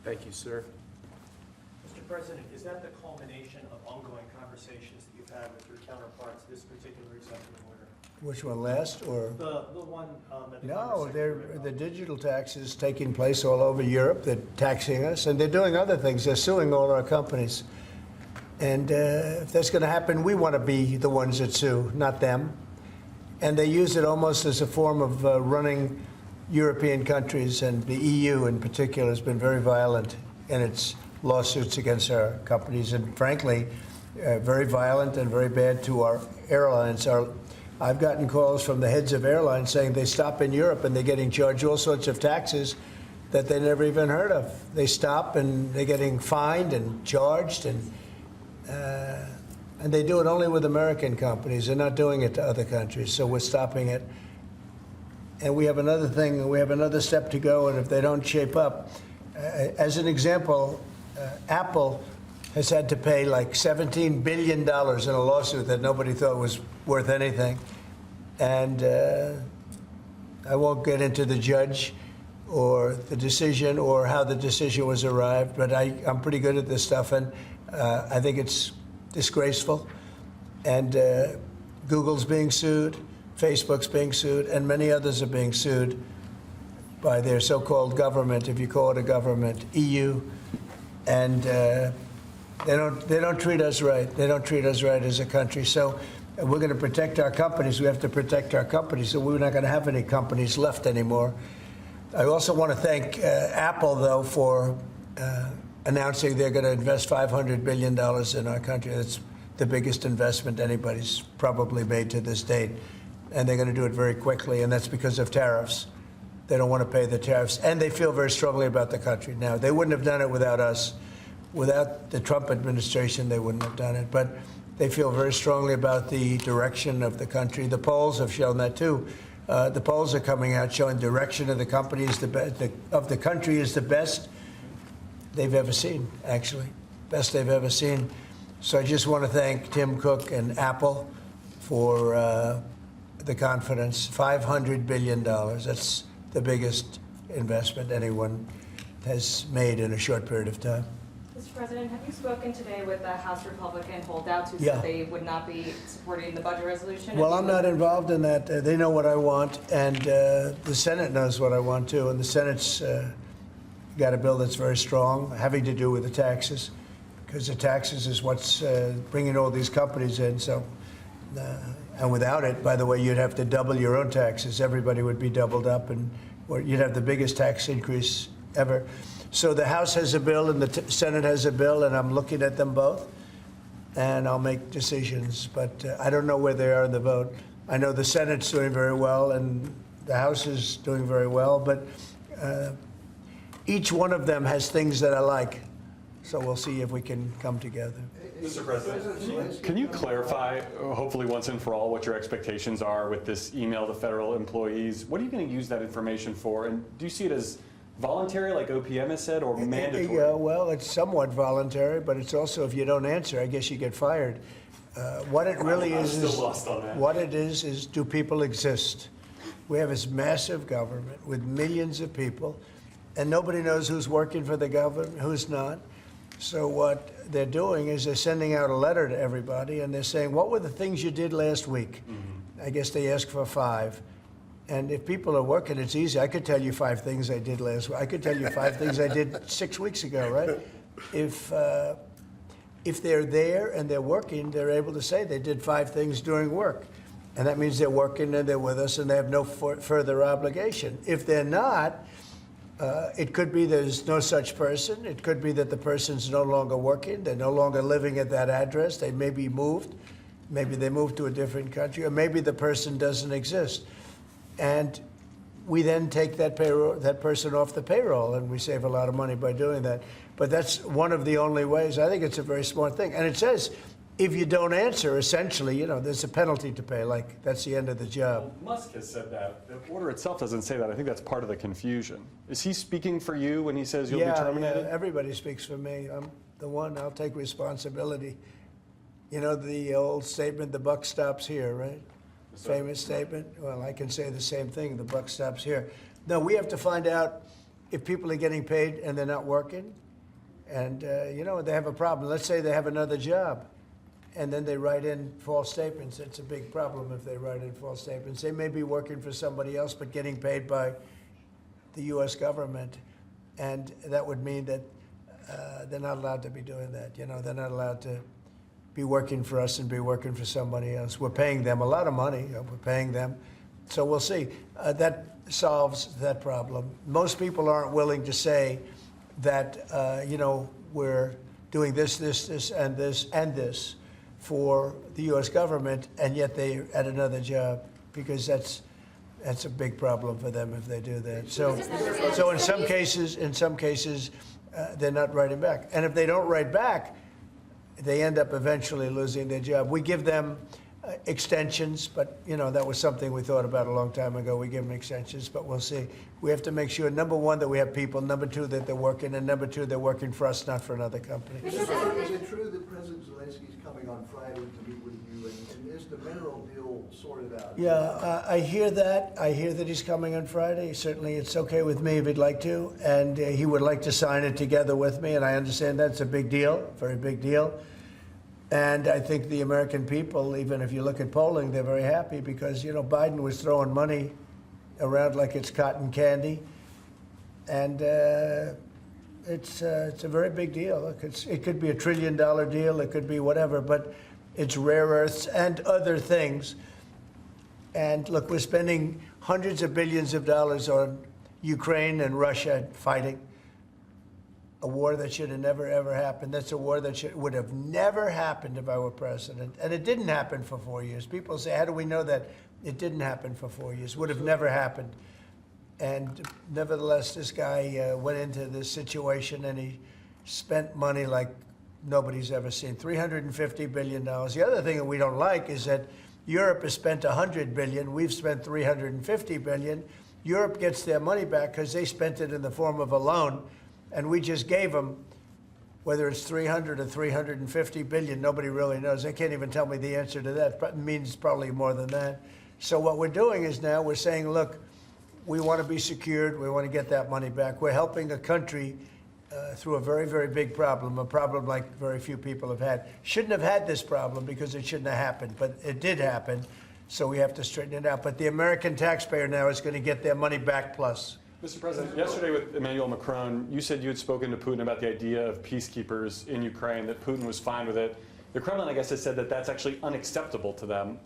Thank you, sir. Mr. President, is that the culmination of ongoing conversations that you've had with your counterparts, this particular executive order? Which one, last or? The one that the No, Congress Secretary the digital tax is taking place all over Europe. They're taxing us, and they're doing other things. They're suing all our companies. And if that's going to happen, we want to be the ones that sue, not them. And they use it almost as a form of running European countries, and the EU in particular has been very violent in its lawsuits against our companies, and frankly, very violent and very bad to our airlines. I've gotten calls from the heads of airlines saying they stop in Europe and they're getting charged all sorts of taxes that they never even heard of. They stop and they're getting fined and charged, and they do it only with American companies. They're not doing it to other countries, so we're stopping it. And we have another thing, we have another step to go, and if they don't shape up, as an example, Apple has had to pay like $17 billion in a lawsuit that nobody thought was worth anything. And I won't get into the judge or the decision or how the decision was arrived, but I'm pretty good at this stuff, and I think it's disgraceful. And Google's being sued, Facebook's being sued, and many others are being sued by their so-called government, if you call it a government, EU, and they don't treat us right. They don't treat us right as a country. So we're going to protect our companies. We have to protect our companies. So we're not going to have any companies left anymore. I also want to thank Apple, though, for announcing they're going to invest $500 billion in our country. That's the biggest investment anybody's probably made to this date. And they're going to do it very quickly, and that's because of tariffs. They don't want to pay the tariffs, and they feel very strongly about the country. Now, they wouldn't have done it without us. Without the Trump administration, they wouldn't have done it. But they feel very strongly about the direction of the country. The polls have shown that, too. The polls are coming out showing direction of the company is of the country is the best they've ever seen, actually. Best they've ever seen. So I just want to thank Tim Cook and Apple for the confidence. $500 billion. That's the biggest investment anyone has made in a short period of time. Mr. President, have you spoken today with the House Republican holdouts who Yeah. said they would not be supporting the budget resolution? Well, I'm not involved in that. They know what I want, and the Senate knows what I want, too. And the Senate's got a bill that's very strong, having to do with the taxes, because the taxes is what's bringing all these companies in. So, and without it, by the way, you'd have to double your own taxes. Everybody would be doubled up, and you'd have the biggest tax increase ever. So the House has a bill and the Senate has a bill, and I'm looking at them both, and I'll make decisions. But I don't know where they are in the vote. I know the Senate's doing very well, and the House is doing very well. But each one of them has things that I like. So we'll see if we can come together. Mr. President, can you clarify, hopefully once and for all, what your expectations are with this email to federal employees? What are you going to use that information for? And do you see it as voluntary, like OPM has said, or mandatory? Yeah, well, it's somewhat voluntary, but it's also, if you don't answer, I guess you get fired. What it really I'm is, still lost on that. What it is do people exist? We have this massive government with millions of people, and nobody knows who's working for the government, who's not. So what they're doing is they're sending out a letter to everybody, and they're saying, what were the things you did last week? I guess they ask for 5. And if people are working, it's easy. I could tell you 5 things I did last week. I could tell you 5 things I did 6 weeks ago, right? If they're there and they're working, they're able to say they did 5 things during work. And that means they're working and they're with us and they have no further obligation. If they're not, it could be there's no such person. It could be that the person's no longer working. They're no longer living at that address. They may be moved. Maybe they moved to a different country, or maybe the person doesn't exist. And we then take that person off the payroll, and we save a lot of money by doing that. But that's one of the only ways. I think it's a very smart thing. And it says, if you don't answer, essentially, you know, there's a penalty to pay. Like, that's the end of the job. Well, Musk has said that. The order itself doesn't say that. I think that's part of the confusion. Is he speaking for you when he says you'll be terminated? Yeah, everybody speaks for me. I'm the one. I'll take responsibility. You know the old statement, the buck stops here, right? Famous statement. Well, I can say the same thing. The buck stops here. No, we have to find out if people are getting paid and they're not working, and, they have a problem. Let's say they have another job, and then they write in false statements. It's a big problem if they write in false statements. They may be working for somebody else, but getting paid by the U.S. government, and that would mean that they're not allowed to be doing that. They're not allowed to be working for us and be working for somebody else. We're paying them a lot of money. We're paying them. So we'll see. That solves that problem. Most people aren't willing to say that, we're doing this, and this, and this for the U.S. government, and yet they're at another job, because that's a big problem for them if they do that. So in some cases, they're not writing back. And if they don't write back, they end up eventually losing their job. We give them extensions, but that was something we thought about a long time ago. We give them extensions, but we'll see. We have to make sure, number one, that we have people, number two, that they're working, and number two, they're working for us, not for another company. Is it true that President Zelensky is coming on Friday to meet with you, and is the mineral deal sorted out? Yeah, I hear that. I hear that he's coming on Friday. Certainly, it's okay with me if he'd like to, and he would like to sign it together with me, and I understand that's a big deal, very big deal. And I think the American people, even if you look at polling, they're very happy because, Biden was throwing money around like it's cotton candy. And it's a very big deal. Look, it could be $1 trillion deal, it could be whatever, but it's rare earths and other things. And look, we're spending hundreds of billions of dollars on Ukraine and Russia fighting. A war that should have never, ever happened. That's a war that would have never happened if I were president. And it didn't happen for 4 years. People say, how do we know that it didn't happen for 4 years? Would have never happened. And nevertheless, this guy went into this situation and he spent money like nobody's ever seen, $350 billion. The other thing that we don't like is that Europe has spent $100 billion. We've spent $350 billion. Europe gets their money back because they spent it in the form of a loan. And we just gave them, whether it's 300 or 350 billion, nobody really knows. They can't even tell me the answer to that, but it means probably more than that. So what we're doing is now we're saying, look, we want to be secured. We want to get that money back. We're helping a country through a very, very big problem, a problem like very few people have had. Shouldn't have had this problem because it shouldn't have happened, but it did happen. So we have to straighten it out. But the American taxpayer now is going to get their money back plus. Mr. President, yesterday with Emmanuel Macron, you said you had spoken to Putin about the idea of peacekeepers in Ukraine, that Putin was fine with it. The Kremlin, I guess, has said that that's actually unacceptable to them.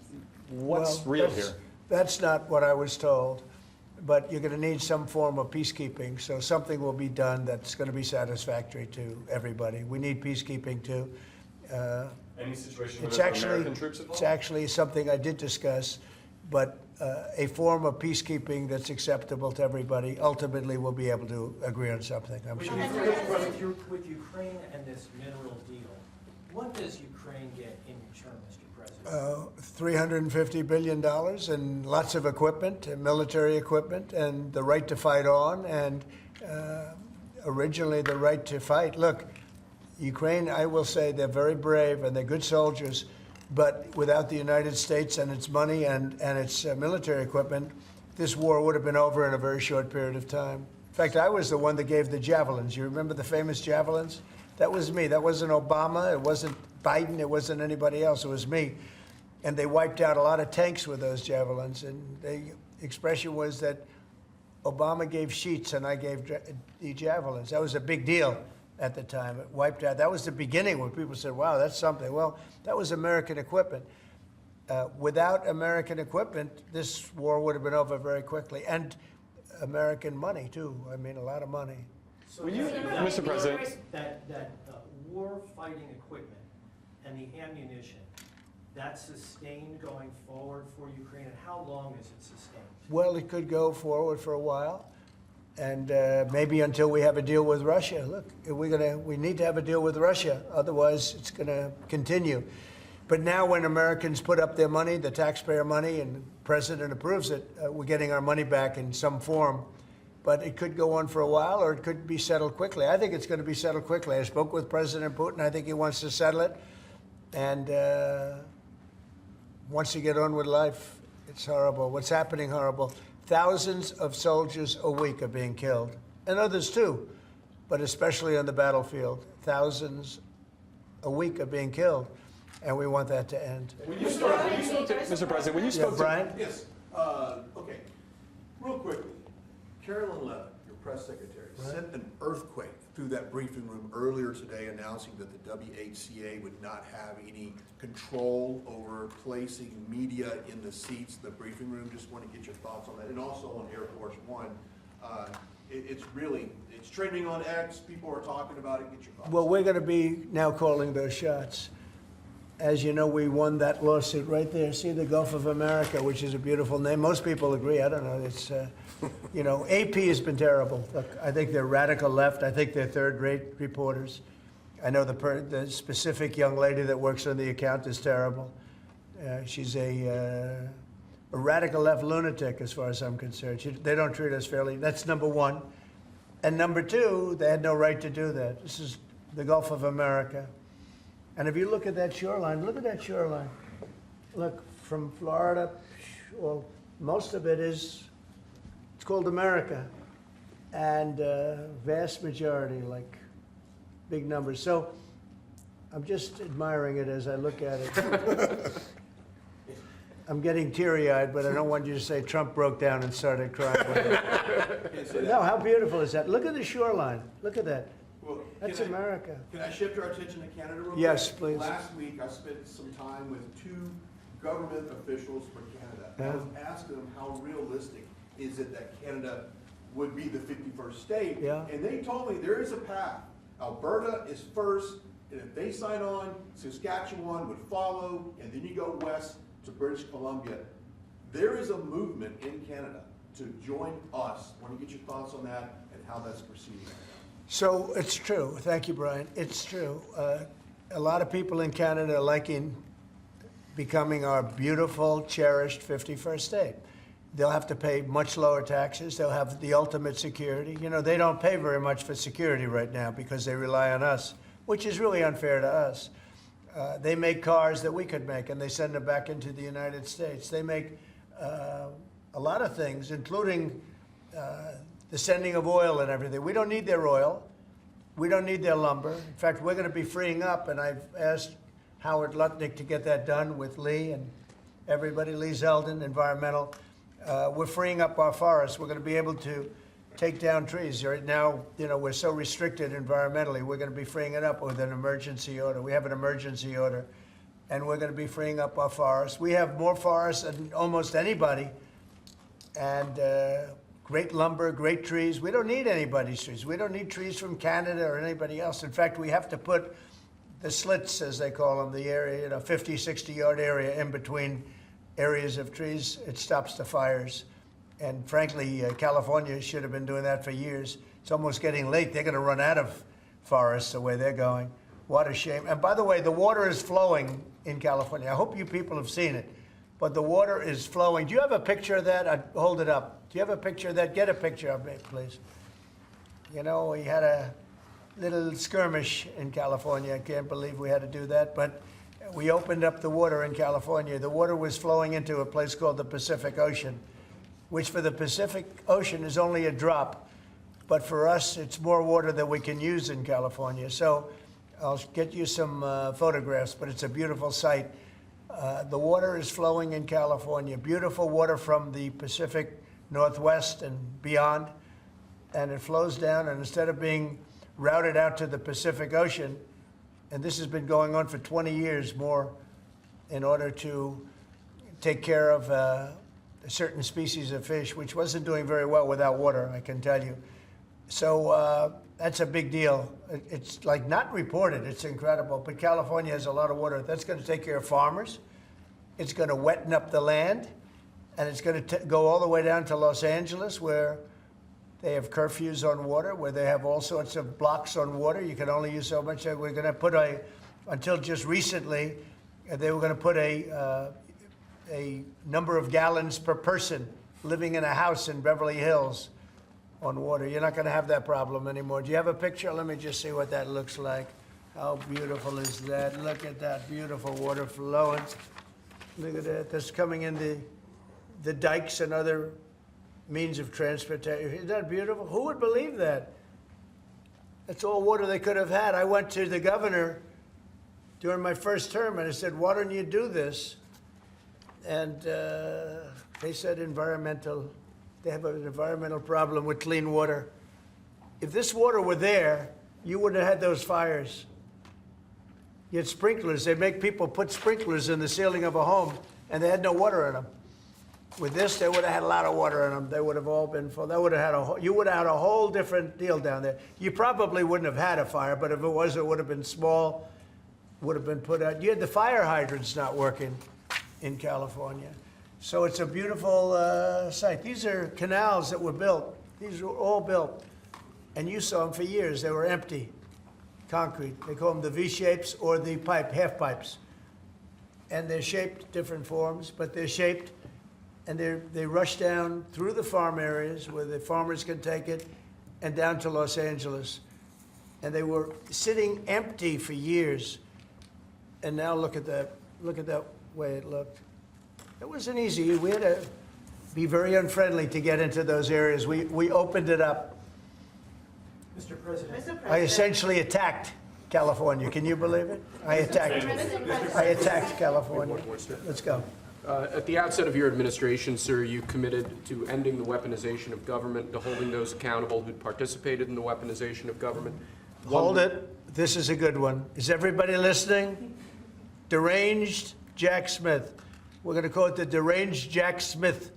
What's real here? That's not what I was told. But you're going to need some form of peacekeeping, so something will be done that's going to be satisfactory to everybody. We need peacekeeping too. Any situation where there's American troops involved? It's actually something I did discuss, but a form of peacekeeping that's acceptable to everybody. Ultimately, we'll be able to agree on something, I'm sure. With Ukraine and this mineral deal, what does Ukraine get in return, Mr. President? $350 billion and lots of equipment, and military equipment, and the right to fight on, and originally the right to fight. Look, Ukraine, I will say, they're very brave and they're good soldiers, but without the United States and its money and its military equipment, this war would have been over in a very short period of time. In fact, I was the one that gave the javelins. You remember the famous javelins? That was me. That wasn't Obama. It wasn't Biden. It wasn't anybody else. It was me. And they wiped out a lot of tanks with those javelins. And the expression was that Obama gave sheets and I gave the javelins. That was a big deal at the time. It wiped out. That was the beginning when people said, wow, that's something. Well, that was American equipment. Without American equipment, this war would have been over very quickly. And American money, too. I mean, a lot of money. So Mr. President, that war-fighting equipment and the ammunition, that's sustained going forward for Ukraine, and how long is it sustained? Well, it could go forward for a while, and maybe until we have a deal with Russia. Look, we need to have a deal with Russia, otherwise it's going to continue. But now when Americans put up their money, the taxpayer money, and the president approves it, we're getting our money back in some form. But it could go on for a while, or it could be settled quickly. I think it's going to be settled quickly. I spoke with President Putin. I think he wants to settle it, and wants to get on with life. It's horrible. What's happening horrible. Thousands of soldiers a week are being killed. and others too, but especially on the battlefield. Thousands a week are being killed, and we want that to end. When you spoke to, Mr. President, when you Yeah, spoke to, Brian? Yes, okay. Real quickly, Carolyn Levitt, your press secretary, sent an earthquake through that briefing room earlier today announcing that the WHCA would not have any control over placing media in the seats of the briefing room. Just want to get your thoughts on that. And also on Air Force One, it's trending on X, people are talking about it, get your thoughts. Well, we're going to be now calling those shots. As you know, we won that lawsuit right there. See the Gulf of America, which is a beautiful name. Most people agree. I don't know. It's, you know, AP has been terrible. Look, I think they're radical left. I think they're third-rate reporters. I know the specific young lady that works on the account is terrible. She's a radical left lunatic, as far as I'm concerned. They don't treat us fairly. That's number one. And number two, they had no right to do that. This is the Gulf of America. And if you look at that shoreline, look at that shoreline. Look, from Florida, well, most of it is, it's called America. And vast majority, like big numbers. So I'm just admiring it as I look at it. I'm getting teary-eyed, but I don't want you to say Trump broke down and started crying. No, how beautiful is that? Look at the shoreline. Look at that. Well, That's can I- America. Can I shift our attention to Canada real quick? Yes, please. Last week, I spent some time with two government officials from Canada. I was asking them how realistic is it that Canada would be the 51st state? Yeah. And they told me there is a path. Alberta is first, and if they sign on, Saskatchewan would follow, and then you go west to British Columbia. There is a movement in Canada to join us. Want to get your thoughts on that and how that's proceeding? So it's true. Thank you, Brian. It's true. A lot of people in Canada are liking becoming our beautiful, cherished 51st state. They'll have to pay much lower taxes. They'll have the ultimate security. You know, they don't pay very much for security right now because they rely on us, which is really unfair to us. They make cars that we could make, and they send them back into the United States. They make a lot of things, including the sending of oil and everything. We don't need their oil. We don't need their lumber. In fact, we're going to be freeing up, and I've asked Howard Lutnick to get that done with Lee and everybody, Lee Zeldin, environmental. We're freeing up our forests. We're going to be able to take down trees. Right now, you know, we're so restricted environmentally. We're going to be freeing it up with an emergency order. We have an emergency order, and we're going to be freeing up our forests. We have more forests than almost anybody, and great lumber, great trees. We don't need anybody's trees. We don't need trees from Canada or anybody else. In fact, we have to put the slits, as they call them, the area, you know, 50, 60-yard area in between areas of trees. It stops the fires. And frankly, California should have been doing that for years. It's almost getting late. They're going to run out of forests the way they're going. What a shame. And by the way, the water is flowing in California. I hope you people have seen it. But the water is flowing. Do you have a picture of that? I'd hold it up. Do you have a picture of that? Get a picture of it, please. You know, we had a little skirmish in California. I can't believe we had to do that. But we opened up the water in California. The water was flowing into a place called the Pacific Ocean, which for the Pacific Ocean is only a drop. But for us, it's more water than we can use in California. So I'll get you some photographs, but it's a beautiful sight. The water is flowing in California. Beautiful water from the Pacific Northwest and beyond. And it flows down, and instead of being routed out to the Pacific Ocean, and this has been going on for 20 years more in order to take care of a certain species of fish, which wasn't doing very well without water, I can tell you. So that's a big deal. It's like not reported. It's incredible. But California has a lot of water. That's going to take care of farmers. It's going to wetten up the land. And it's going to go all the way down to Los Angeles, where they have curfews on water, where they have all sorts of blocks on water. You can only use so much. We're going to put until just recently, they were going to put a number of gallons per person living in a house in Beverly Hills on water. You're not going to have that problem anymore. Do you have a picture? Let me just see what that looks like. How beautiful is that? Look at that beautiful water flowing. Look at that. That's coming in the dikes and other means of transportation. Isn't that beautiful? Who would believe that? That's all water they could have had. I went to the governor during my first term and I said, why don't you do this? And they said they have an environmental problem with clean water. If this water were there, you wouldn't have had those fires. You had sprinklers. They make people put sprinklers in the ceiling of a home, and they had no water in them. With this, they would have had a lot of water in them. They would have all been full. They would have had you would have had a whole different deal down there. You probably wouldn't have had a fire, but if it was, it would have been small, would have been put out. You had the fire hydrants not working in California. So it's a beautiful site. These are canals that were built. These were all built. And you saw them for years. They were empty, concrete. They call them the V-shapes or the half pipes. And they're shaped different forms, but they're shaped, and they rush down through the farm areas where the farmers can take it and down to Los Angeles. And they were sitting empty for years. And now look at that way it looked. It wasn't easy. We had to be very unfriendly to get into those areas. We opened it up. Mr. President. I essentially attacked California. Can you believe it? I attacked California. Let's go. At the outset of your administration, sir, you committed to ending the weaponization of government, to holding those accountable who participated in the weaponization of government. Hold it. This is a good one. Is everybody listening? Deranged Jack Smith. We're going to call it the Deranged Jack Smith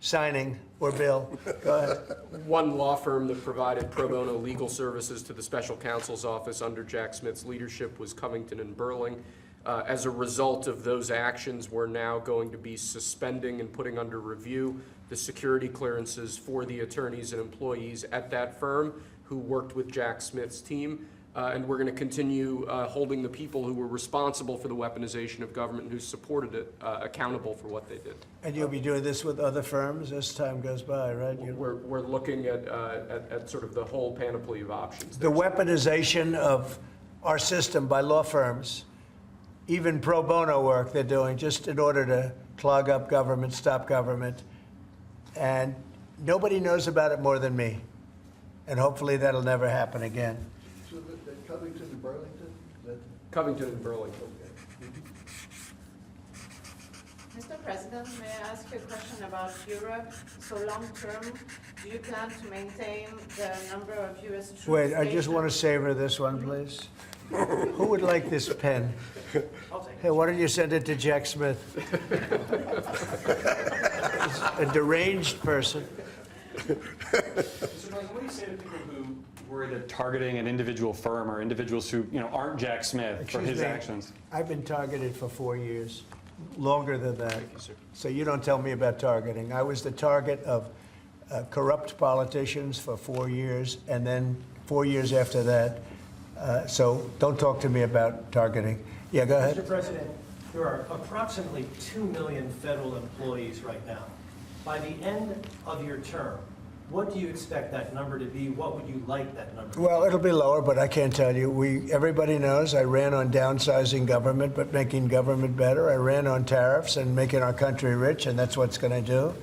signing or bill. Go ahead. One law firm that provided pro bono legal services to the special counsel's office under Jack Smith's leadership was Covington and Burling. As a result of those actions, we're now going to be suspending and putting under review the security clearances for the attorneys and employees at that firm who worked with Jack Smith's team. And we're going to continue holding the people who were responsible for the weaponization of government and who supported it accountable for what they did. And you'll be doing this with other firms as time goes by, right? We're looking at sort of the whole panoply of options. The weaponization of our system by law firms, even pro bono work they're doing just in order to clog up government, stop government. And nobody knows about it more than me. And hopefully that'll never happen again. So the Covington and Burlington, is that? Covington and Burlington. Mr. President, may I ask you a question about Europe? So long term, do you plan to maintain the number of U.S. troops? Wait, I just want to stationed? savor this one, please. Who would like this pen? I'll take Hey, why don't you send it to Jack Smith? A deranged person. Mr. President, what do you say to people who worry that targeting an individual firm or individuals who, aren't Jack Smith for Excuse his me. actions? I've been targeted for 4 years, longer than that. So you don't tell me about targeting. I was the target of corrupt politicians for 4 years, and then 4 years after that. So don't talk to me about targeting. Yeah, go ahead. Mr. President, there are approximately 2 million federal employees right now. By the end of your term, what do you expect that number to be? What would you like that number to be? Well, it'll be lower, but I can't tell you. Everybody knows I ran on downsizing government, but making government better. I ran on tariffs and making our country rich, and that's what's going to do.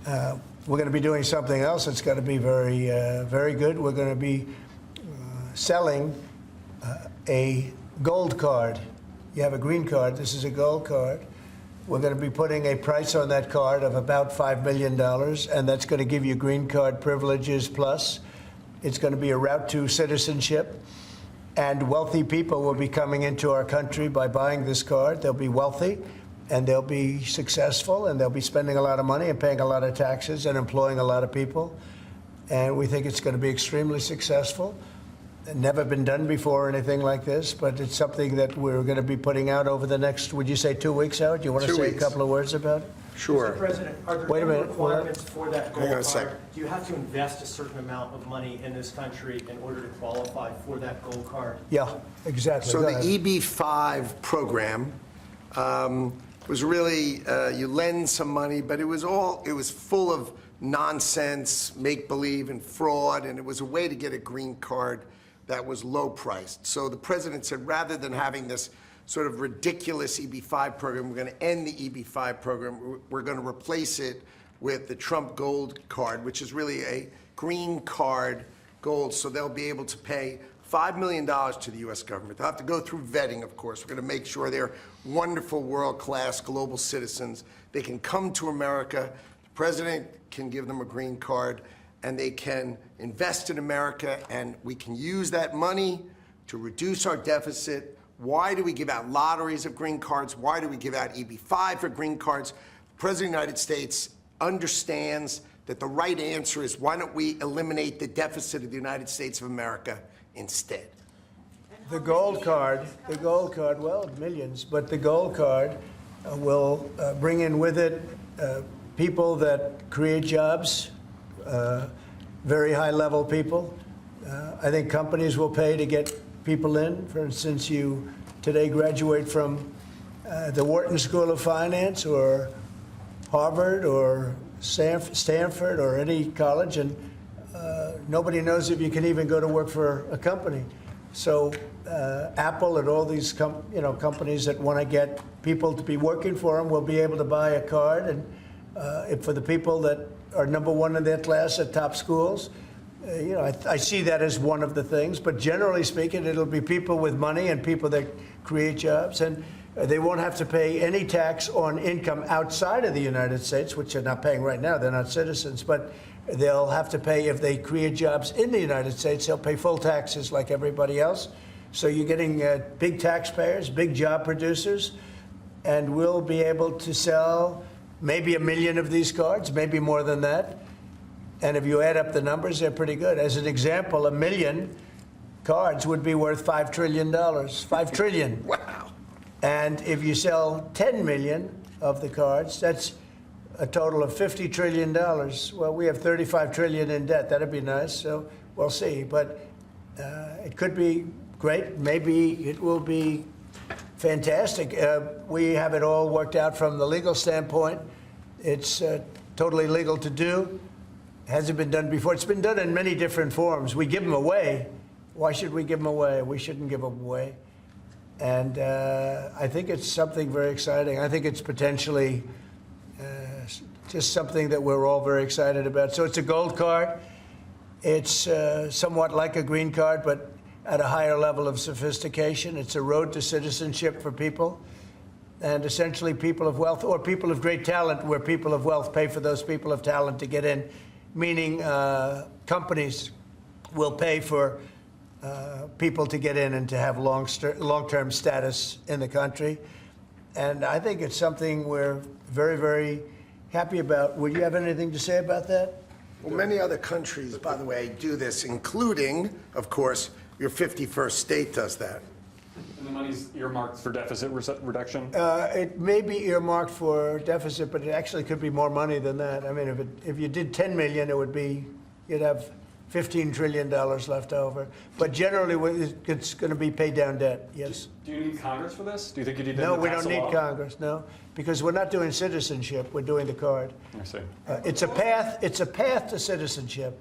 We're going to be doing something else that's going to be very, very good. We're going to be selling a gold card. You have a green card. This is a gold card. We're going to be putting a price on that card of about $5 million, and that's going to give you green card privileges plus. It's going to be a route to citizenship, and wealthy people will be coming into our country by buying this card. They'll be wealthy, and they'll be successful, and they'll be spending a lot of money and paying a lot of taxes and employing a lot of people. And we think it's going to be extremely successful. Never been done before or anything like this, but it's something that we're going to be putting out over the next, would you say 2 weeks out? Do you want to 2 say a weeks. couple of words about it? Sure. Mr. President, are there Wait a any minute, hold on. requirements for that Hang on gold a second. card? Do you have to invest a certain amount of money in this country in order to qualify for that gold card? Yeah, exactly. So Go the ahead. EB-5 program was really, you lend some money, but it was full of nonsense, make-believe, and fraud, and it was a way to get a green card that was low-priced. So the president said, rather than having this sort of ridiculous EB-5 program, we're going to end the EB-5 program. We're going to replace it with the Trump Gold Card, which is really a green card gold, so they'll be able to pay $5 million to the U.S. government. They'll have to go through vetting, of course. We're going to make sure they're wonderful, world-class global citizens. They can come to America. The president can give them a green card, and they can invest in America, and we can use that money to reduce our deficit. Why do we give out lotteries of green cards? Why do we give out EB-5 for green cards? The President of the United States understands that the right answer is, why don't we eliminate the deficit of the United States of America instead? The gold card, well, millions, but the gold card will bring in with it people that create jobs, very high-level people. I think companies will pay to get people in. For instance, you today graduate from the Wharton School of Finance or Harvard or Stanford or any college, and nobody knows if you can even go to work for a company. So Apple and all these companies that want to get people to be working for them will be able to buy a card, and for the people that are number one in their class at top schools, I see that as one of the things. But generally speaking, it'll be people with money and people that create jobs, and they won't have to pay any tax on income outside of the United States, which they're not paying right now. They're not citizens, but they'll have to pay if they create jobs in the United States. They'll pay full taxes like everybody else. So you're getting big taxpayers, big job producers, and we'll be able to sell maybe 1 million of these cards, maybe more than that. And if you add up the numbers, they're pretty good. As an example, 1 million cards would be worth $5 trillion. $5 trillion. Wow. And if you sell 10 million of the cards, that's a total of $50 trillion. Well, we have 35 trillion in debt. That'd be nice. So we'll see. But it could be great. Maybe it will be fantastic. We have it all worked out from the legal standpoint. It's totally legal to do. Hasn't been done before. It's been done in many different forms. We give them away. Why should we give them away? We shouldn't give them away. And I think it's something very exciting. I think it's potentially just something that we're all very excited about. So it's a gold card. It's somewhat like a green card, but at a higher level of sophistication. It's a road to citizenship for people. And essentially people of wealth or people of great talent, where people of wealth pay for those people of talent to get in, meaning companies will pay for people to get in and to have long-term status in the country. And I think it's something we're very, very happy about. Would you have anything to say about that? Well, many other countries, by the way, do this, including, of course, your 51st state does that. And the money's earmarked for deficit reduction? It may be earmarked for deficit, but it actually could be more money than that. I mean, if you did 10 million, you'd have $15 trillion left over. But generally, it's going to be paid down debt, yes. Do you need Congress for this? Do you think you need them No, to we pass don't a need law? Congress, no, because we're not doing citizenship, we're doing the card. I see. It's a path to citizenship,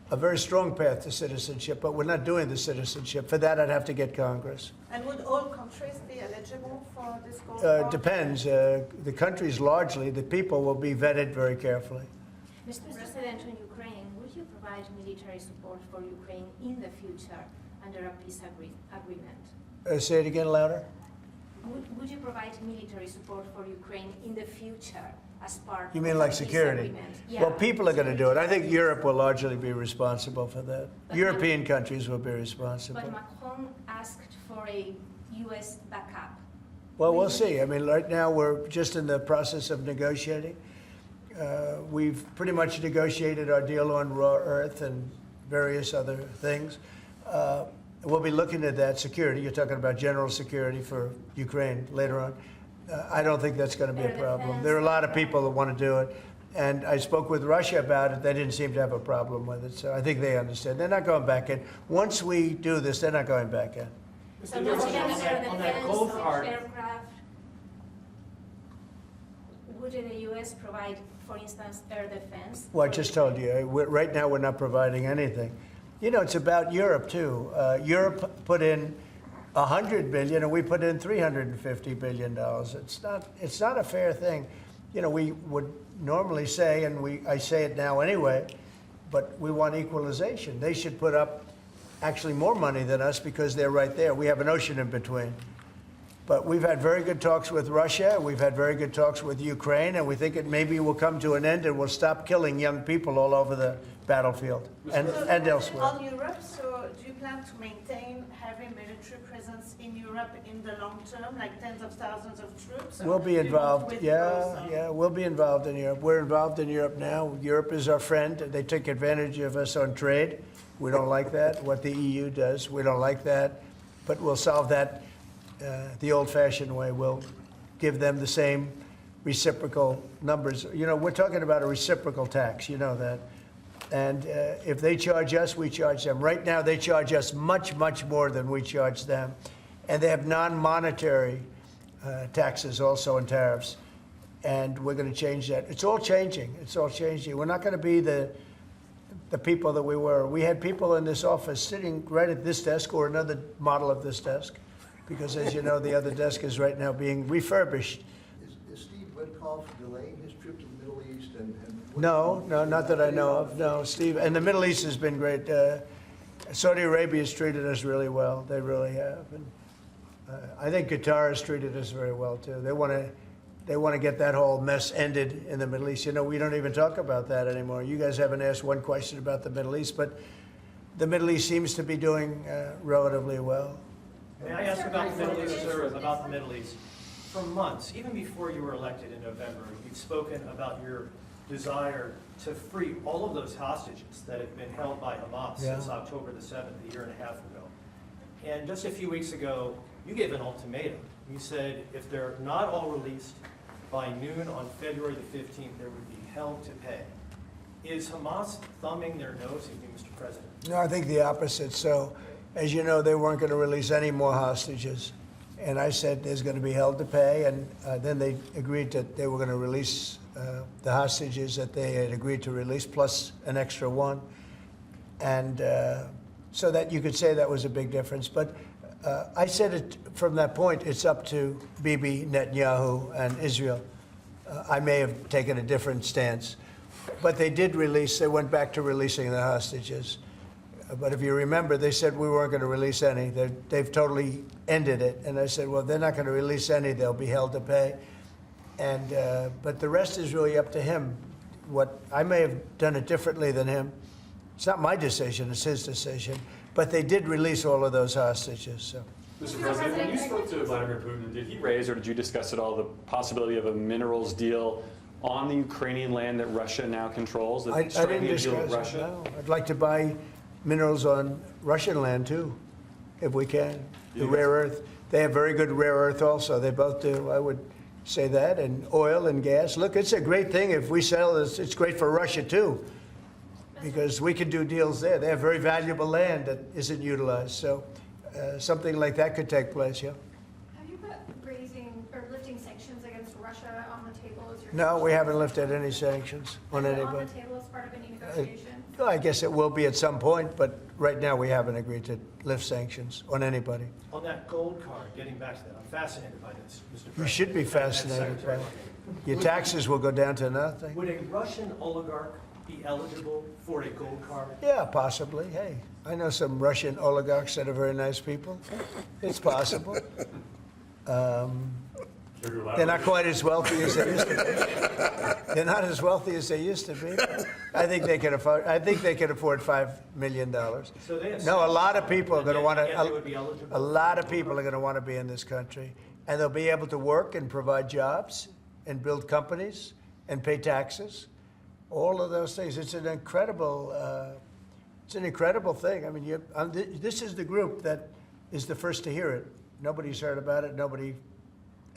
a very strong path to citizenship, but we're not doing the citizenship. For that, I'd have to get Congress. And would all countries be eligible for this gold card? Depends. The countries largely, the people will be vetted very carefully. Mr. President, on Ukraine, would you provide military support for Ukraine in the future under a peace agreement? Say it again louder. Would you provide military support for Ukraine in the future as part You mean of like a peace security? agreement? Yeah. Well, people are going to do it. I think Europe will largely be responsible for that. But European countries will be responsible. But Macron asked for a U.S. backup. Well, we'll see. I mean, right now we're just in the process of negotiating. We've pretty much negotiated our deal on raw earth and various other things. We'll be looking at that security. You're talking about general security for Ukraine later on. I don't think that's going to be a problem. There are a lot of people that want to do it. And I spoke with Russia about it. They didn't seem to have a problem with it. So I think they understand. They're not going back in. Once we do this, they're not going back in. So Mr. would you President, consider on that defense gold of card, aircraft? Would the U.S. provide, for instance, air defense? Well, I just told you, right now we're not providing anything. You know, it's about Europe, too. Europe put in $100 billion, and we put in $350 billion. It's not a fair thing. you know, we would normally say, and I say it now anyway, but we want equalization. They should put up actually more money than us because they're right there. We have an ocean in between. But we've had very good talks with Russia. We've had very good talks with Ukraine, and we think it maybe will come to an end and we'll stop killing young people all over the battlefield and elsewhere. On Europe, so do you plan to maintain heavy military presence in Europe in the long term, like tens of thousands of troops? or We'll be you won't involved, withdraw some? yeah, we'll be involved in Europe. We're involved in Europe now. Europe is our friend. They took advantage of us on trade. We don't like that, what the EU does. We don't like that, but we'll solve that the old-fashioned way. We'll give them the same reciprocal numbers. You know, we're talking about a reciprocal tax, you know that. And if they charge us, we charge them. Right now, they charge us much, much more than we charge them. And they have non-monetary taxes also and tariffs. And we're going to change that. It's all changing. It's all changing. We're not going to be the people that we were. We had people in this office sitting right at this desk or another model of this desk, because as you know, the other desk is right now being refurbished. Is Steve Witkoff delaying his trip to the Middle East and? No, not that I know of. No, Steve. And the Middle East has been great. Saudi Arabia has treated us really well. They really have. And I think Qatar has treated us very well too. They want to get that whole mess ended in the Middle East. You know, we don't even talk about that anymore. You guys haven't asked one question about the Middle East, but the Middle East seems to be doing relatively well. May I ask about the Middle East, sir, about the Middle East? For months, even before you were elected in November, you've spoken about your desire to free all of those hostages that have been held by Hamas since October the 7th, a year and a half ago. And just a few weeks ago, you gave an ultimatum. You said if they're not all released by noon on February the 15th, there would be hell to pay. Is Hamas thumbing their nose at you, Mr. President? No, I think the opposite. So, as you know, they weren't going to release any more hostages. And I said there's going to be hell to pay. And then they agreed that they were going to release the hostages that they had agreed to release, plus an extra one. And so that you could say that was a big difference. But I said it from that point, it's up to Bibi Netanyahu and Israel. I may have taken a different stance. But they did release, they went back to releasing the hostages. But if you remember, they said we weren't going to release any. They've totally ended it. And I said, well, they're not going to release any. They'll be held to pay. And but the rest is really up to him. What I may have done it differently than him. It's not my decision. It's his decision. But they did release all of those hostages. So. Mr. President, when you spoke to Vladimir Putin, did he raise or did you discuss at all the possibility of a minerals deal on the Ukrainian land that Russia now controls? I didn't discuss it, no. I'd like to buy minerals on Russian land too, if we can. The rare earth. They have very good rare earth also. They both do. I would say that. And oil and gas. Look, it's a great thing if we sell this. It's great for Russia too, because we can do deals there. They have very valuable land that isn't utilized. So something like that could take place, yeah. Have you put raising or lifting sanctions against Russia on the table as your? No, we haven't lifted any sanctions on anybody. On the table as part of any negotiation? I guess it will be at some point, but right now we haven't agreed to lift sanctions on anybody. On that gold card, getting back to that, I'm fascinated by this, Mr. President. You should be And fascinated by Secretary. it. Your taxes will go down to nothing. Would a Russian oligarch be eligible for a gold card? Yeah, possibly. Hey, I know some Russian oligarchs that are very nice people. It's possible. They're not quite as wealthy as they used to be. They're not as wealthy as they used to be. I think they can afford. I think they can afford $5 million. So they have No, a lot of people are going to want and yet they to. would be eligible A lot of people are going to want to be in this country, and they'll be able to work and provide jobs and build companies and pay taxes. All of those things. It's an incredible. It's an incredible thing. I mean, this is the group that is the first to hear it. Nobody's heard about it. Nobody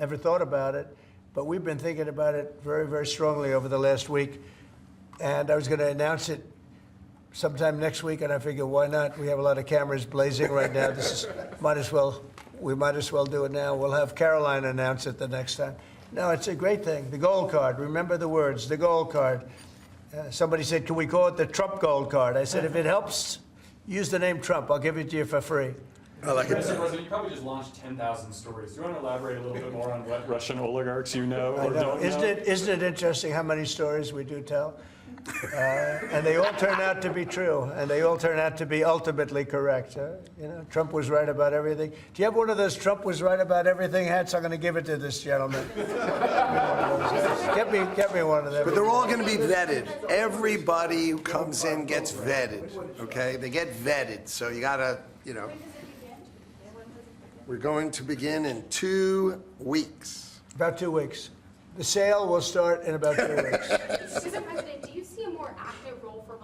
ever thought about it, but we've been thinking about it very, very strongly over the last week. And I was going to announce it sometime next week, and I figured, why not? We have a lot of cameras blazing right now. We might as well do it now. We'll have Caroline announce it the next time. No, it's a great thing. The gold card. Remember the words, the gold card. Somebody said, can we call it the Trump gold card? I said, if it helps, use the name Trump. I'll give it to you for free. I like it. Mr. President, you probably just launched 10,000 stories. Do you want to elaborate a little bit more on what Russian oligarchs you know I or know. don't know? Isn't it interesting how many stories we do tell? And they all turn out to be true, and they all turn out to be ultimately correct. You know, Trump was right about everything. Do you have one of those Trump was right about everything hats? I'm going to give it to this gentleman. Get me one of them. But they're all going to be vetted. Everybody who comes in gets vetted, okay? They get vetted, so you gotta, you know. We're going to begin in 2 weeks. About 2 weeks. The sale will start in about 2 weeks. Mr. President, do you see a more active role for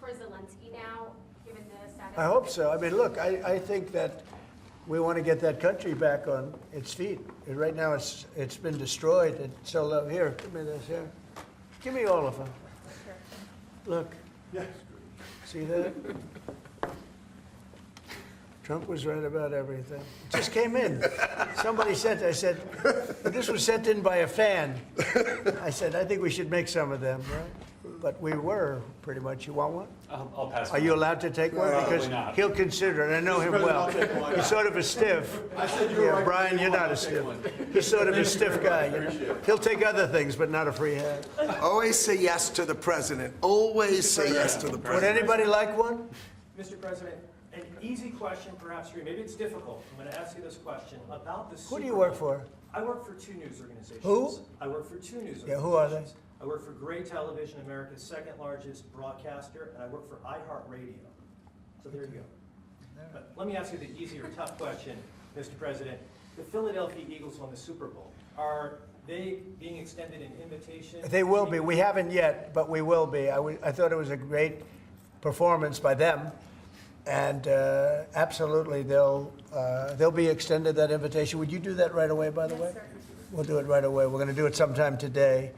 Zelensky now, given the status? I hope so. I mean, look, I think that we want to get that country back on its feet. And right now, it's been destroyed. And so, here, give me this here. Give me all of them. Look. See that? Trump was right about everything. It just came in. Somebody sent, I said, this was sent in by a fan. I said, I think we should make some of them, right? But we were, pretty much. You want one? I'll pass. Are you allowed to take one? Probably Because not. he'll consider it. I know him well. He's sort of a stiff. I said you were right. Brian, you're not a stiff. He's sort of a stiff guy. You know? He'll take other things, but not a free hand. Always say yes to the president. Always say yes to the Would president. anybody like one? Mr. President, an easy question perhaps for you, maybe it's difficult. I'm going to ask you this question about the Who Super do you work Bowl. for? I work for 2 news organizations. Who? I work for 2 news organizations. Yeah, who are they? I work for Gray Television, America's second largest broadcaster, and I work for iHeartRadio. So there you go. But let me ask you the easier, tough question, Mr. President. The Philadelphia Eagles won the Super Bowl. Are they being extended an invitation? They will be. We haven't yet, but we will be. I thought it was a great performance by them. And absolutely, they'll be extended that invitation. Would you do that right away, by the way? We'll do it right away. We're going to do it sometime today.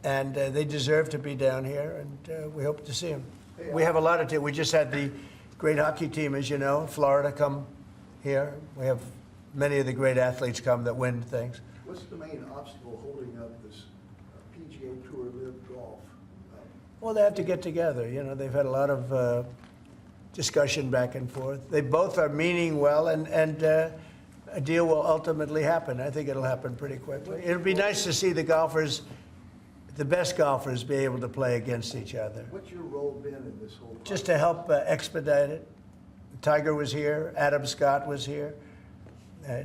And they deserve to be down here, and we hope to see them. We have a lot of teams. We just had the great hockey team, as you know, Florida come here. We have many of the great athletes come that win things. What's the main obstacle holding up this PGA Tour Live Golf? Well, they have to get together. You know, they've had a lot of discussion back and forth. They both are meaning well, and a deal will ultimately happen. I think it'll happen pretty quickly. It'll be nice to see the golfers, the best golfers, be able to play against each other. What's your role been in this whole process? Just to help expedite it. Tiger was here, Adam Scott was here,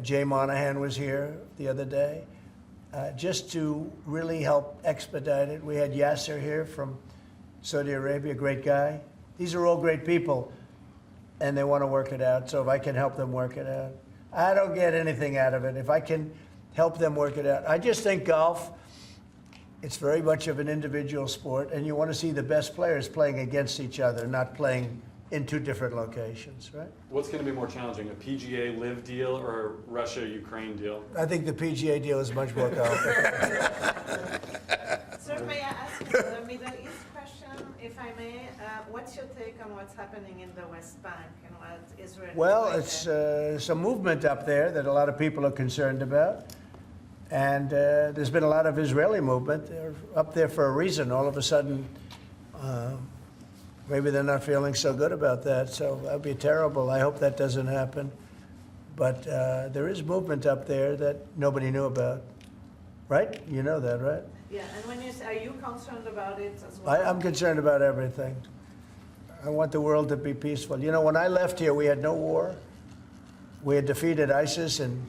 Jay Monahan was here the other day, just to really help expedite it. We had Yasser here from Saudi Arabia, great guy. These are all great people, and they want to work it out. So if I can help them work it out, I don't get anything out of it. If I can help them work it out. I just think golf, it's very much of an individual sport, and you want to see the best players playing against each other, not playing in 2 different locations, right? What's going to be more challenging, a PGA Live deal or a Russia-Ukraine deal? I think the PGA deal is much more complicated. Sir, may I ask you the Middle East question, if I may? What's your take on what's happening in the West Bank and what Israel is Well, doing it's some movement up there that a lot of people are concerned about. And there's been a lot of Israeli movement. They're up there for a reason. All of a sudden, maybe they're not feeling so good about that. So that would be terrible. I hope that doesn't happen. But there is movement up there that nobody knew about. Right? You know that, right? Yeah, and when you say, are you concerned about it as well? I'm concerned about everything. I want the world to be peaceful. You know, when I left here, we had no war. We had defeated ISIS in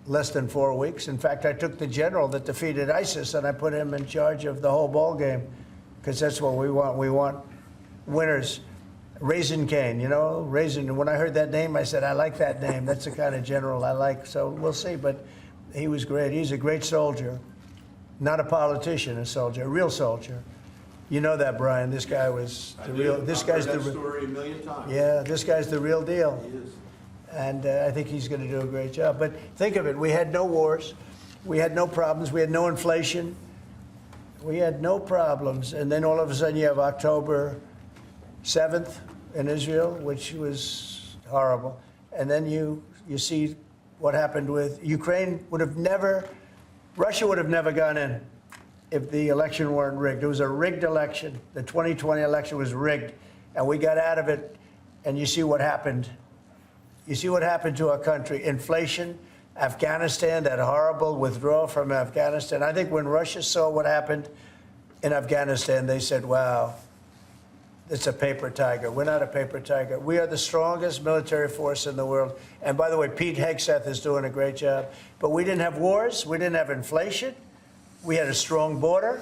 less than 4 weeks. In fact, I took the general that defeated ISIS and I put him in charge of the whole ball game, because that's what we want. We want winners. Raisin Cane, you know, Raisin. When I heard that name, I said, I like that name. That's the kind of general I like. So we'll see. But he was great. He's a great soldier. Not a politician, a soldier, a real soldier. You know that, Brian. This guy was the real. This guy's the. I've heard that story a million times. Yeah, this guy's the real deal. He is. And I think he's going to do a great job. But think of it. We had no wars. We had no problems. We had no inflation. We had no problems. And then all of a sudden you have October 7th in Israel, which was horrible. And then you see what happened with Ukraine. Russia would have never gone in if the election weren't rigged. It was a rigged election. The 2020 election was rigged. And we got out of it. And you see what happened. You see what happened to our country? Inflation, Afghanistan, that horrible withdrawal from Afghanistan. I think when Russia saw what happened in Afghanistan, they said, wow, it's a paper tiger. We're not a paper tiger. We are the strongest military force in the world. And by the way, Pete Hegseth is doing a great job. But we didn't have wars. We didn't have inflation. We had a strong border.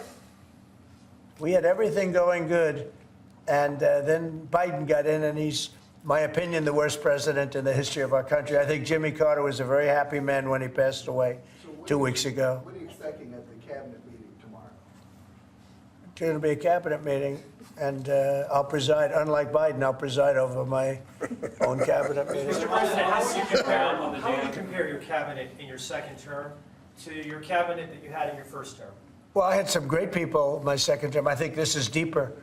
We had everything going good. And then Biden got in, and he's, my opinion, the worst president in the history of our country. I think Jimmy Carter was a very happy man when he passed away 2 weeks ago. What are you expecting at the cabinet meeting tomorrow? It's going to be a cabinet meeting, and I'll preside. Unlike Biden, I'll preside over my own cabinet meeting. Mr. President, how would you compare your cabinet in your second term to your cabinet that you had in your first term? Well, I had some great people my second term. I think this is deeper.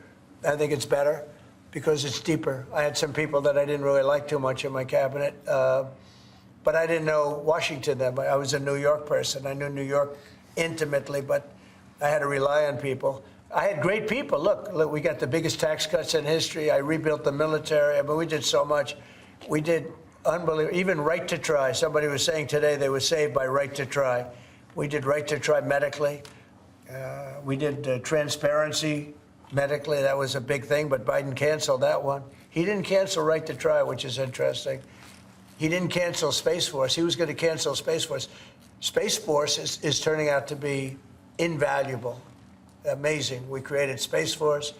I think it's better because it's deeper. I had some people that I didn't really like too much in my cabinet, but I didn't know Washington then. I was a New York person. I knew New York intimately, but I had to rely on people. I had great people. Look, we got the biggest tax cuts in history. I rebuilt the military. I mean, we did so much. We did unbelievable. Even right to try. Somebody was saying today they were saved by right to try. We did right to try medically. We did transparency medically. That was a big thing, but Biden canceled that one. He didn't cancel right to try, which is interesting. He didn't cancel Space Force. He was going to cancel Space Force. Space Force is turning out to be invaluable. Amazing. We created Space Force.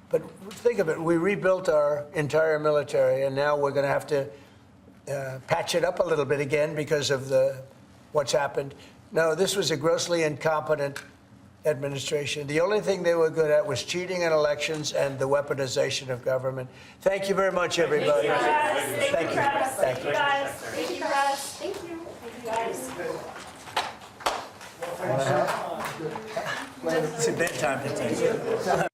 But think of it. We rebuilt our entire military, and now we're going to have to patch it up a little bit again because of what's happened. No, this was a grossly incompetent administration. The only thing they were good at was cheating in elections and the weaponization of government. Thank you very much, everybody. Thank you. Thank you, guys. Thank you, guys. Thank you. It's a bedtime to take it.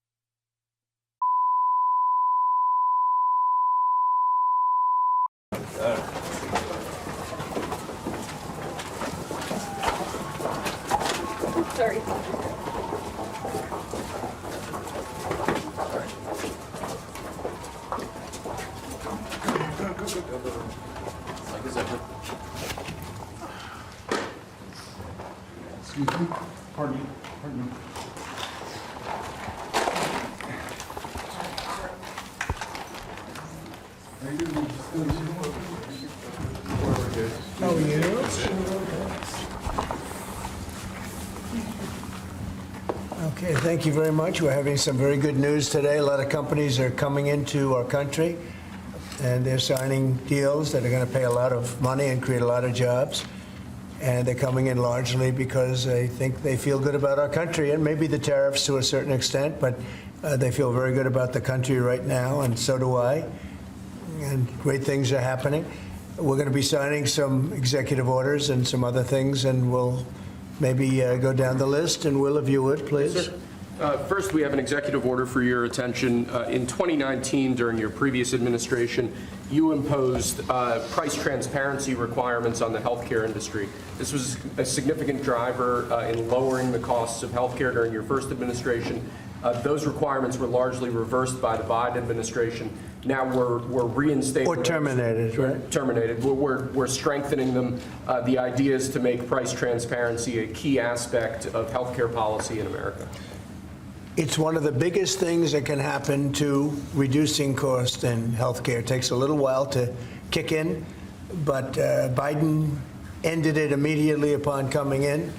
Sorry. Excuse me? Pardon me. How are you? Okay, thank you very much. We're having some very good news today. A lot of companies are coming into our country, and they're signing deals that are going to pay a lot of money and create a lot of jobs. And they're coming in largely because they think they feel good about our country, and maybe the tariffs to a certain extent, but they feel very good about the country right now, and so do I. And great things are happening. We're going to be signing some executive orders and some other things, and we'll maybe go down the list. And Will, if you would, please. First, we have an executive order for your attention. In 2019, during your previous administration, you imposed price transparency requirements on the healthcare industry. This was a significant driver in lowering the costs of healthcare during your first administration. Those requirements were largely reversed by the Biden administration. Now we're reinstating Or terminated, right? Terminated. We're strengthening them. The idea is to make price transparency a key aspect of healthcare policy in America. It's one of the biggest things that can happen to reducing cost in healthcare. It takes a little while to kick in, but Biden ended it immediately upon coming in,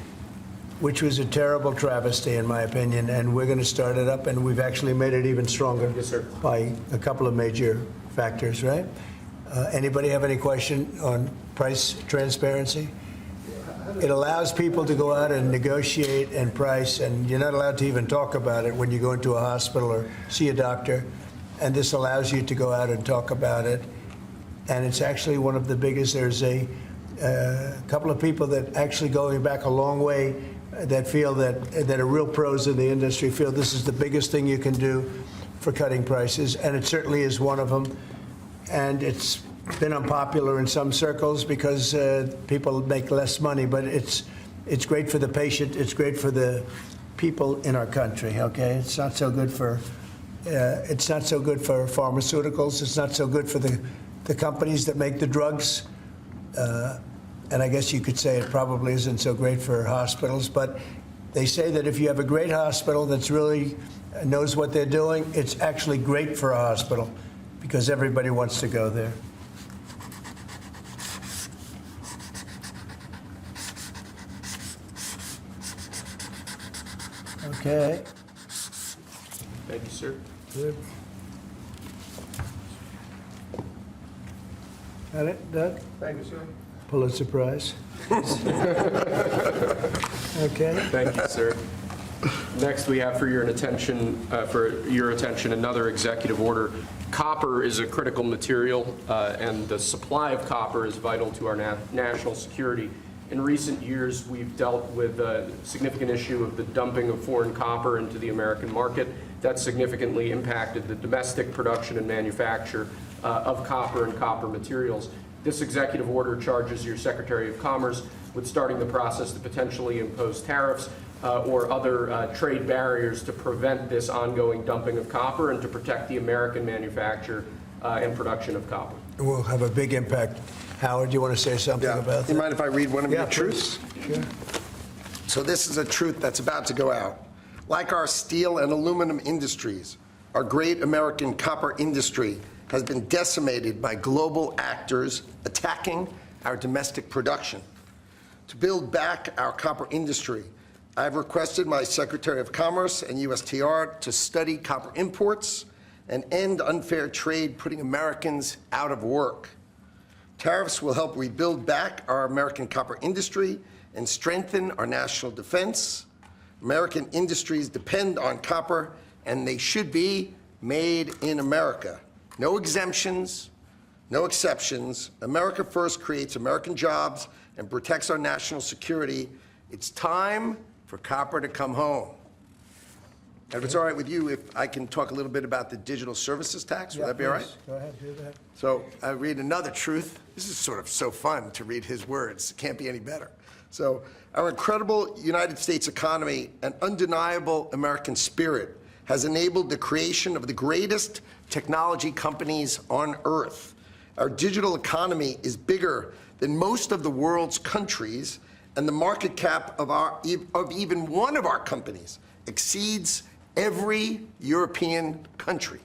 which was a terrible travesty, in my opinion, and we're going to start it up, and we've actually made it even stronger. Yes, sir. By a couple of major factors, right? Anybody have any question on price transparency? It allows people to go out and negotiate and price, and you're not allowed to even talk about it when you go into a hospital or see a doctor, and this allows you to go out and talk about it, and it's actually one of the biggest. There's a couple of people that actually going back a long way that feel that are real pros in the industry feel this is the biggest thing you can do for cutting prices, and it certainly is one of them. And it's been unpopular in some circles because people make less money, but it's great for the patient. It's great for the people in our country. Okay, it's not so good for pharmaceuticals. It's not so good for the the companies that make the drugs. And I guess you could say it probably isn't so great for hospitals, but they say that if you have a great hospital that's really knows what they're doing, it's actually great for a hospital because everybody wants to go there. Okay. Thank you, sir. Good. Got it, Doug? Thank you, sir. Pulitzer Prize. Okay. Thank you, sir. Next, we have for your attention, another executive order. Copper is a critical material, and the supply of copper is vital to our national security. In recent years, we've dealt with a significant issue of the dumping of foreign copper into the American market. That significantly impacted the domestic production and manufacture of copper and copper materials. This executive order charges your Secretary of Commerce with starting the process to potentially impose tariffs or other trade barriers to prevent this ongoing dumping of copper and to protect the American manufacture and production of copper. It will have a big impact. Howard, do you want to say something about that? You mind if I read one of your please. truths? Sure. So this is a truth that's about to go out. Like our steel and aluminum industries, our great American copper industry has been decimated by global actors attacking our domestic production. To build back our copper industry, I've requested my Secretary of Commerce and USTR to study copper imports and end unfair trade putting Americans out of work. Tariffs will help rebuild back our American copper industry and strengthen our national defense. American industries depend on copper, and they should be made in America. No exemptions, no exceptions. America first creates American jobs and protects our national security. It's time for copper to come home. And if it's all right with you, if I can talk a little bit about the digital services tax, would that be all right? Please. Go ahead, do that. So I read another truth. This is sort of so fun to read his words. It can't be any better. So our incredible United States economy and undeniable American spirit has enabled the creation of the greatest technology companies on earth. Our digital economy is bigger than most of the world's countries, and the market cap of even one of our companies exceeds every European country.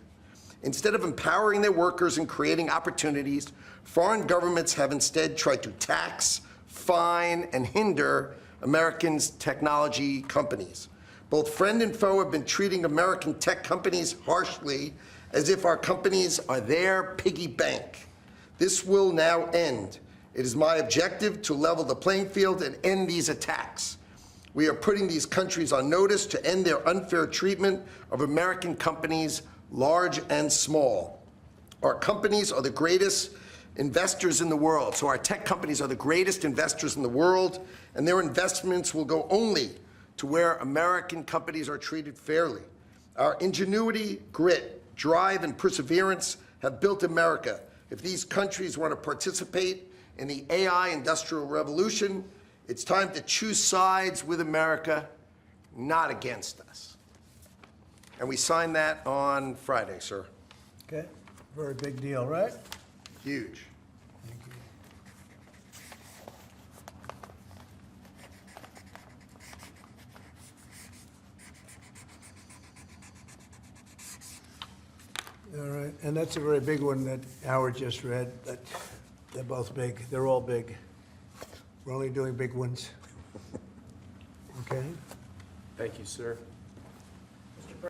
Instead of empowering their workers and creating opportunities, foreign governments have instead tried to tax, fine, and hinder Americans' technology companies. Both friend and foe have been treating American tech companies harshly, as if our companies are their piggy bank. This will now end. It is my objective to level the playing field and end these attacks. We are putting these countries on notice to end their unfair treatment of American companies, large and small. Our companies are the greatest investors in the world. So our tech companies are the greatest investors in the world, and their investments will go only to where American companies are treated fairly. Our ingenuity, grit, drive, and perseverance have built America. If these countries want to participate in the AI industrial revolution, it's time to choose sides with America, not against us. And we signed that on Friday, sir. Okay, very big deal, right? Huge. All right, and that's a very big one that Howard just read. They're both big. They're all big. We're only doing big ones. Okay? Thank you, sir.